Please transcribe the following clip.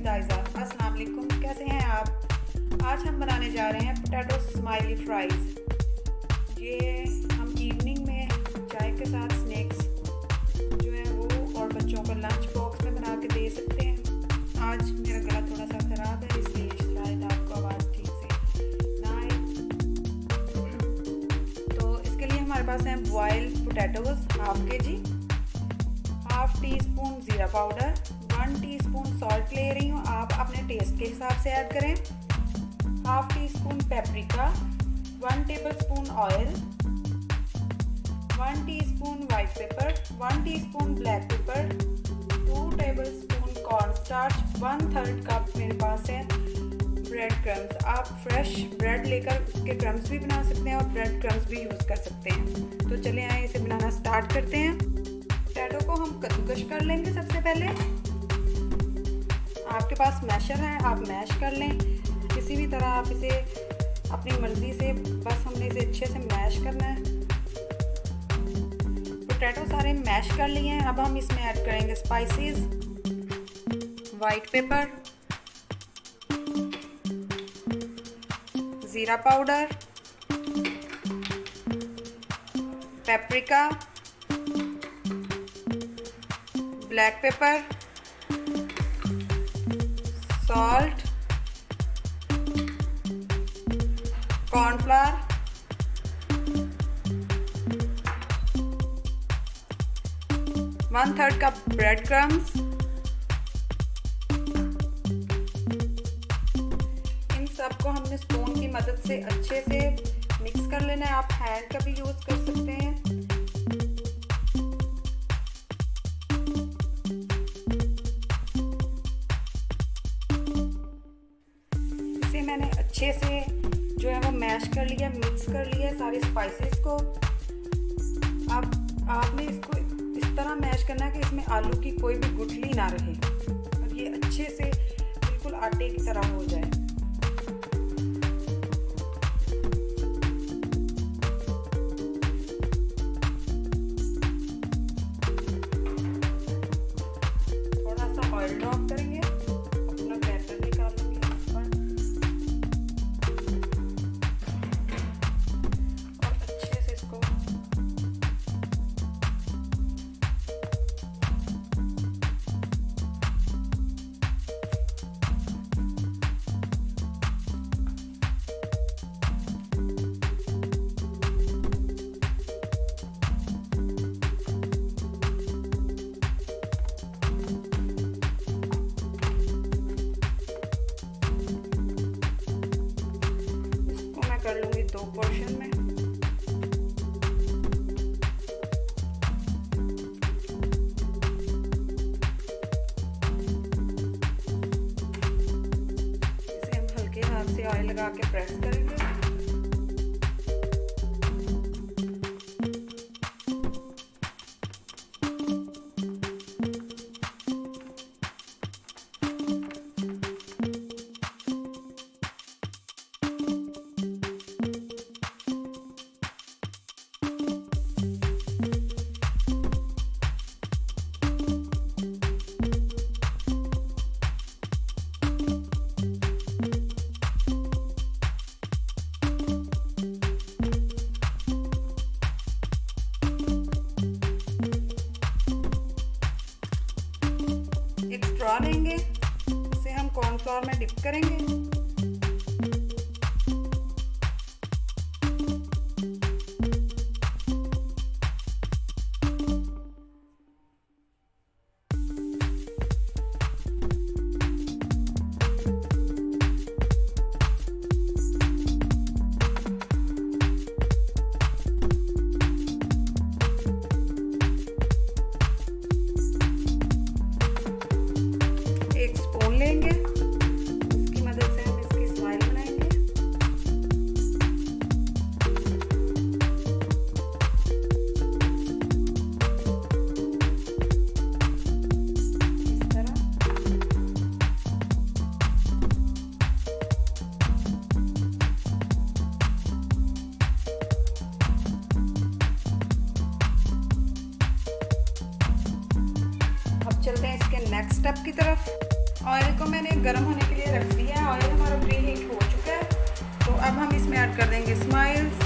With Aiza. अस्सलाम वालेकुम, कैसे हैं आप। आज हम बनाने जा रहे हैं पोटैटो स्माइली फ्राइज़। ये हम इवनिंग में चाय के साथ स्नैक्स जो है वो और बच्चों को लंच बॉक्स में बना के दे सकते हैं। आज मेरा गला थोड़ा सा ख़राब है, इसलिए शायद आपको आवाज़ ठीक से ना आए। तो इसके लिए हमारे पास हैं boiled potatoes half kg, half tea spoon ज़ीरा पाउडर, 1 टीस्पून सॉल्ट ले रही हूँ, आप अपने टेस्ट के हिसाब से ऐड करें, half tea spoon paprika, 1 tablespoon oil, 1 teaspoon white paper, 1 teaspoon black pepper, 2 tablespoon corn starch, 1/3 cup मेरे पास है ब्रेड क्रम्स। आप फ्रेश ब्रेड लेकर उसके क्रम्स भी बना सकते हैं और ब्रेड क्रम्स भी यूज़ कर सकते हैं। तो चले आए इसे बनाना स्टार्ट करते हैं। पोटैटो को हम कद्दूकश कर लेंगे। सबसे पहले आपके पास मैशर है, आप मैश कर लें। किसी भी तरह आप इसे अपनी मर्ज़ी से, बस हमने इसे अच्छे से मैश करना है। पोटैटो सारे मैश कर लिए हैं। अब हम इसमें ऐड करेंगे spices, white pepper, jeera powder, paprika, black pepper, salt, cornflour, one third cup bread crumbs. इन सबको हमने स्पून की मदद से अच्छे से मिक्स कर लेना है। आप हैंड का भी यूज़ कर सकते हैं। मैंने अच्छे से जो है वो मैश कर लिया, मिक्स कर लिया सारे स्पाइसेस को। अब आपने इसको इस तरह मैश करना है कि इसमें आलू की कोई भी गुठली ना रहे और ये अच्छे से बिल्कुल आटे की तरह हो जाए। थोड़ा सा ऑयल ड्रॉप करेंगे, अपना बैटर निकालेंगे कर लूंगी 2 पोर्शन में। इसे हम हल्के हाथ से ऑयल लगा के प्रेस करेंगे। एक स्ट्रॉ लेंगे, इसे हम कॉर्नफ्लोर में डिप करेंगे। एक स्पून लेंगे, इसकी मदद से हम इसकी स्माइल बनाएंगे। इस तरह अब चलते हैं इसके नेक्स्ट स्टेप की तरफ। ऑयल को मैंने गर्म होने के लिए रख दिया है। ऑयल हमारा प्री हीट हो चुका है। तो अब हम इसमें ऐड कर देंगे स्माइल्स,